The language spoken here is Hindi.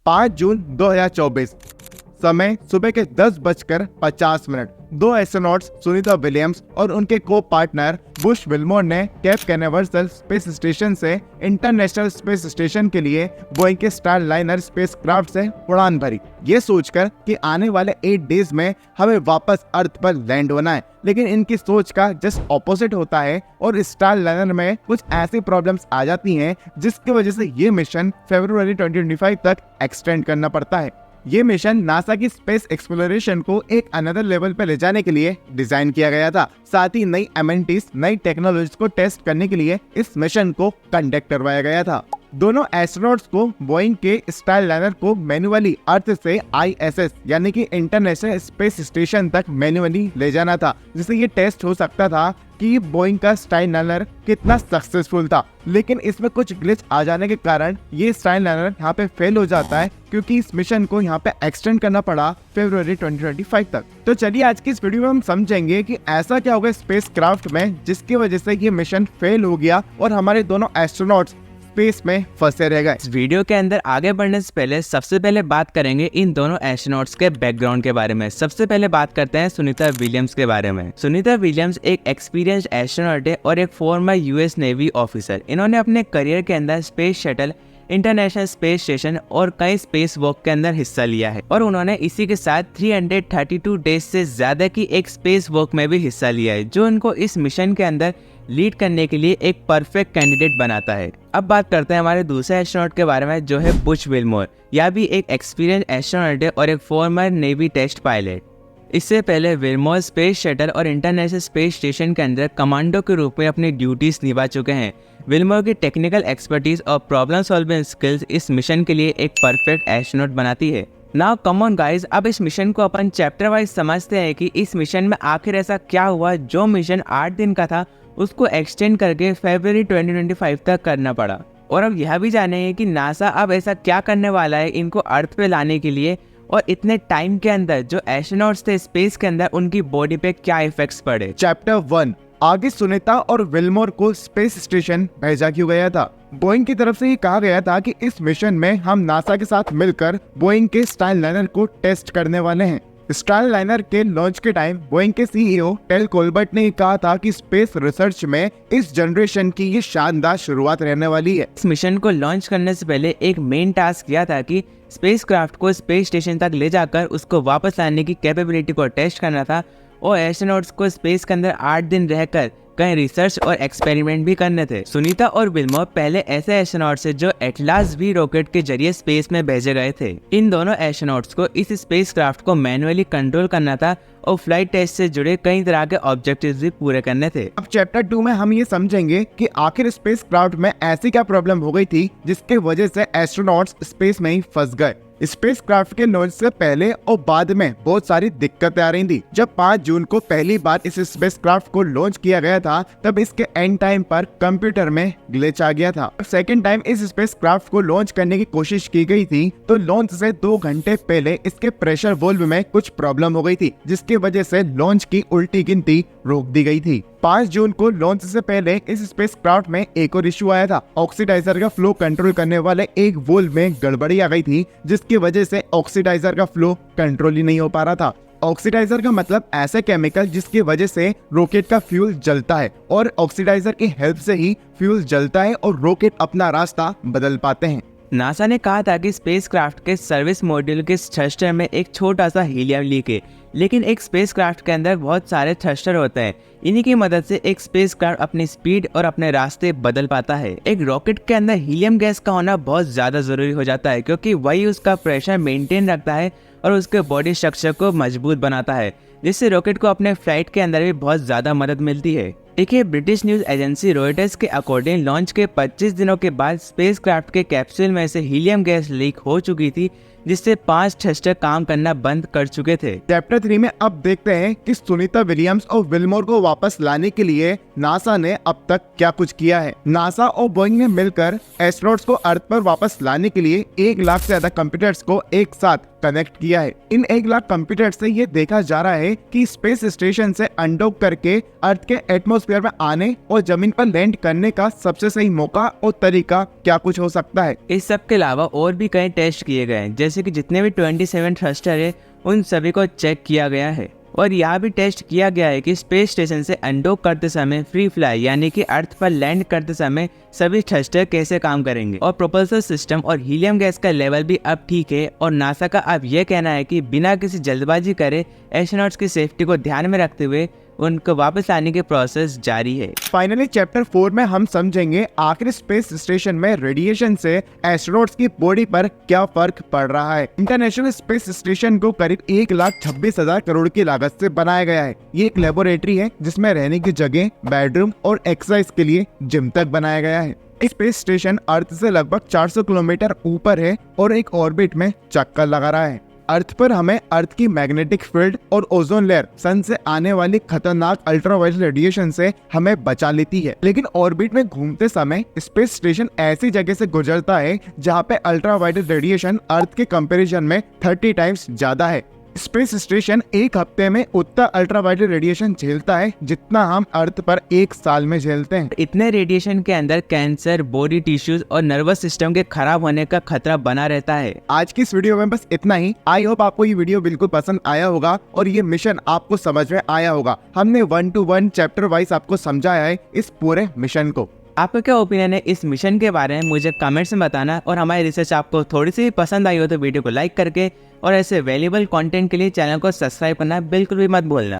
5 जून 2024, समय सुबह के 10:50। दो एस्ट्रोनॉट्स सुनीता विलियम्स और उनके को पार्टनर बुश विल्मोर ने कैप कैनावर्सल स्पेस स्टेशन से इंटरनेशनल स्पेस स्टेशन के लिए बोइंग के स्टारलाइनर स्पेसक्राफ्ट से उड़ान भरी, ये सोचकर कि आने वाले 8 डेज में हमें वापस अर्थ पर लैंड होना है। लेकिन इनकी सोच का जस्ट ऑपोजिट होता है और स्टारलाइनर में कुछ ऐसी प्रॉब्लम्स आ जाती हैं जिसकी वजह से ये मिशन फरवरी 2025 तक एक्सटेंड करना पड़ता है। ये मिशन नासा की स्पेस एक्सप्लोरेशन को एक अनदर लेवल पर ले जाने के लिए डिजाइन किया गया था। साथ ही नई एमेनिटीज, नई टेक्नोलॉजीज को टेस्ट करने के लिए इस मिशन को कंडक्ट करवाया गया था। दोनों एस्ट्रोनॉट्स को बोइंग के स्टारलाइनर को मैन्युअली अर्थ से ISS यानी कि इंटरनेशनल स्पेस स्टेशन तक मैन्युअली ले जाना था, जिससे ये टेस्ट हो सकता था कि बोइंग का स्टारलाइनर कितना सक्सेसफुल था। लेकिन इसमें कुछ ग्लिच आ जाने के कारण ये स्टारलाइनर यहाँ पे फेल हो जाता है, क्योंकि इस मिशन को यहाँ पे एक्सटेंड करना पड़ा फरवरी 2025 तक। तो चलिए आज की इस वीडियो में हम समझेंगे कि ऐसा क्या होगा स्पेसक्राफ्ट में जिसकी वजह से ये मिशन फेल हो गया और हमारे दोनों एस्ट्रोनॉट्स स्पेस में फंसे रह गए। इस वीडियो के अंदर आगे बढ़ने से पहले सबसे पहले बात करेंगे इन दोनों एस्ट्रोनॉट्स के बैकग्राउंड के बारे में। सबसे पहले बात करते हैं सुनीता विलियम्स के बारे में। सुनीता विलियम्स एक एक्सपीरियंस्ड एस्ट्रोनॉट है और एक फॉर्मर US नेवी ऑफिसर। इन्होंने अपने करियर के अंदर space shuttle, international space station और कई स्पेस वॉक के अंदर हिस्सा लिया है और उन्होंने इसी के साथ 332 डेज से ज्यादा की एक स्पेस वॉक में भी हिस्सा लिया है, जो उनको इस मिशन के अंदर लीड करने के लिए एक परफेक्ट कैंडिडेट बनाता है। अब बात करते हैं हमारे दूसरे एस्ट्रोनॉट के बारे में, जो है बुश विल्मोर। यह भी एक एक्सपीरियंस एस्ट्रोनॉट है और एक फॉर्मर नेवी टेस्ट पायलट। इससे पहले विल्मोर स्पेस शटल और इंटरनेशनल स्पेस स्टेशन के अंदर कमांडो के रूप में अपनी ड्यूटीज निभा चुके हैं। विल्मोर की टेक्निकल एक्सपर्टीज और प्रॉब्लम सॉल्विंग स्किल्स इस मिशन के लिए एक परफेक्ट एस्ट्रोनॉट बनाती है। नाउ कम ऑन गाइस, अब इस मिशन को अपन चैप्टर वाइज समझते हैं कि इस मिशन में आखिर ऐसा क्या हुआ जो मिशन 8 दिन का था उसको एक्सटेंड करके फरवरी 2025 तक करना पड़ा। और अब यह भी जानेंगे कि नासा अब ऐसा क्या करने वाला है इनको अर्थ पे लाने के लिए, और इतने टाइम के अंदर जो एस्ट्रोनॉट्स थे स्पेस के अंदर उनकी बॉडी पे क्या इफेक्ट्स पड़े। चैप्टर 1, आगे सुनीता और विल्मोर को स्पेस स्टेशन भेजा क्यों गया था। बोइंग की तरफ से ये कहा गया था कि इस मिशन में हम नासा के साथ मिलकर बोइंग के स्टारलाइनर को टेस्ट करने वाले हैं। स्टारलाइनर के लॉन्च के टाइम बोइंग के CEO टेल कोलबर्ट ने कहा था कि स्पेस रिसर्च में इस जनरेशन की ये शानदार शुरुआत रहने वाली है। इस मिशन को लॉन्च करने से पहले एक मेन टास्क यह था कि स्पेसक्राफ्ट को स्पेस स्टेशन तक ले जाकर उसको वापस लाने की कैपेबिलिटी को टेस्ट करना था और एस्ट्रोनॉट्स को स्पेस के अंदर 8 दिन रहकर कई रिसर्च और एक्सपेरिमेंट भी करने थे। सुनीता और विल्मोर पहले ऐसे एस्ट्रोनॉट्स हैं जो एटलास V रॉकेट के जरिए स्पेस में भेजे गए थे। इन दोनों एस्ट्रोनॉट्स को इस स्पेसक्राफ्ट को मैन्युअली कंट्रोल करना था और फ्लाइट टेस्ट से जुड़े कई तरह के ऑब्जेक्टिव्स भी पूरे करने थे। अब चैप्टर 2 में हम ये समझेंगे कि आखिर स्पेसक्राफ्ट में ऐसी क्या प्रॉब्लम हो गई थी जिसके वजह से एस्ट्रोनॉट्स स्पेस में ही फंस गए। स्पेसक्राफ्ट के लॉन्च से पहले और बाद में बहुत सारी दिक्कतें आ रही थी। जब 5 जून को पहली बार इस स्पेसक्राफ्ट को लॉन्च किया गया था तब इसके एंड टाइम पर कंप्यूटर में ग्लिच आ गया था। सेकेंड टाइम इस स्पेसक्राफ्ट को लॉन्च करने की कोशिश की गई थी तो लॉन्च से 2 घंटे पहले इसके प्रेशर वॉल्व में कुछ प्रॉब्लम हो गई थी, जिसकी वजह से लॉन्च की उल्टी गिनती रोक दी गई थी। 5 जून को लॉन्च से पहले इस स्पेसक्राफ्ट में एक और इशू आया था। ऑक्सीडाइजर का फ्लो कंट्रोल करने वाले एक वोल्व में गड़बड़ी आ गई थी, जिसकी वजह से ऑक्सीडाइजर का फ्लो कंट्रोल ही नहीं हो पा रहा था। ऑक्सीडाइजर का मतलब ऐसे केमिकल जिसकी वजह से रॉकेट का फ्यूल जलता है और ऑक्सीडाइजर की हेल्प से ही फ्यूल जलता है और रॉकेट अपना रास्ता बदल पाते हैं। नासा ने कहा था कि स्पेसक्राफ्ट के सर्विस मॉड्यूल के थ्रस्टर में एक छोटा सा हीलियम लीक है, लेकिन एक स्पेसक्राफ्ट के अंदर बहुत सारे थ्रस्टर होते हैं। इन्हीं की मदद से एक स्पेसक्राफ्ट अपनी स्पीड और अपने रास्ते बदल पाता है। एक रॉकेट के अंदर हीलियम गैस का होना बहुत ज्यादा जरूरी हो जाता है, क्योंकि वही उसका प्रेशर मेंटेन रखता है और उसके बॉडी स्ट्रक्चर को मजबूत बनाता है, जिससे रॉकेट को अपने फ्लाइट के अंदर भी बहुत ज्यादा मदद मिलती है। देखिए, ब्रिटिश न्यूज एजेंसी रॉयटर्स के अकॉर्डिंग लॉन्च के 25 दिनों के बाद स्पेसक्राफ्ट के कैप्सूल में से हीलियम गैस लीक हो चुकी थी, जिससे 5 थ्रस्टर काम करना बंद कर चुके थे। चैप्टर 3 में अब देखते हैं कि सुनीता विलियम्स और विलमोर को वापस लाने के लिए नासा ने अब तक क्या कुछ किया है। नासा और बोइंग ने मिलकर एस्ट्रोनॉट्स को अर्थ पर वापस लाने के लिए 1 लाख से ज्यादा कंप्यूटर्स को एक साथ कनेक्ट किया है। इन 1 लाख कंप्यूटर से ये देखा जा रहा है कि स्पेस स्टेशन से अनडॉक करके अर्थ के एटमॉस्फेयर में आने और जमीन पर लैंड करने का सबसे सही मौका और तरीका क्या कुछ हो सकता है। इस सब के अलावा और भी कई टेस्ट किए गए हैं, जैसे कि जितने भी 27 थ्रस्टर है उन सभी को चेक किया गया है। और यह भी टेस्ट किया गया है कि स्पेस स्टेशन से अनडॉक करते समय फ्री फ्लाई यानी कि अर्थ पर लैंड करते समय सभी थ्रस्टर कैसे काम करेंगे और प्रोपल्सर सिस्टम और हीलियम गैस का लेवल भी अब ठीक है। और नासा का अब यह कहना है कि बिना किसी जल्दबाजी करे एस्ट्रोनॉट्स की सेफ्टी को ध्यान में रखते हुए उनको वापस लाने की प्रोसेस जारी है। फाइनली चैप्टर 4 में हम समझेंगे आखिर स्पेस स्टेशन में रेडिएशन से एस्ट्रोनॉट्स की बॉडी पर क्या फर्क पड़ रहा है। इंटरनेशनल स्पेस स्टेशन को करीब 1,26,000 करोड़ की लागत से बनाया गया है। ये एक लेबोरेटरी है जिसमें रहने की जगह, बेडरूम और एक्सरसाइज के लिए जिम तक बनाया गया है। स्पेस स्टेशन अर्थ से लगभग 400 किलोमीटर ऊपर है और एक ऑर्बिट में चक्कर लगा रहा है। अर्थ पर हमें अर्थ की मैग्नेटिक फील्ड और ओजोन लेयर सन से आने वाली खतरनाक अल्ट्रावायलेट रेडिएशन से हमें बचा लेती है। लेकिन ऑर्बिट में घूमते समय स्पेस स्टेशन ऐसी जगह से गुजरता है जहां पे अल्ट्रावायलेट रेडिएशन अर्थ के कंपैरिजन में 30 टाइम्स ज्यादा है। स्पेस स्टेशन एक हफ्ते में उतना अल्ट्रावायलेट रेडिएशन झेलता है जितना हम अर्थ पर 1 साल में झेलते हैं। इतने रेडिएशन के अंदर कैंसर, बॉडी टिश्यूज और नर्वस सिस्टम के खराब होने का खतरा बना रहता है। आज की इस वीडियो में बस इतना ही। आई होप आपको ये वीडियो बिल्कुल पसंद आया होगा और ये मिशन आपको समझ में आया होगा। हमने 1 to 1 चैप्टर वाइज आपको समझाया है इस पूरे मिशन को। आपका क्या ओपिनियन है इस मिशन के बारे में मुझे कमेंट्स में बताना। और हमारी रिसर्च आपको थोड़ी सी भी पसंद आई हो तो वीडियो को लाइक करके और ऐसे वैल्यूएबल कंटेंट के लिए चैनल को सब्सक्राइब करना बिल्कुल भी मत भूलना।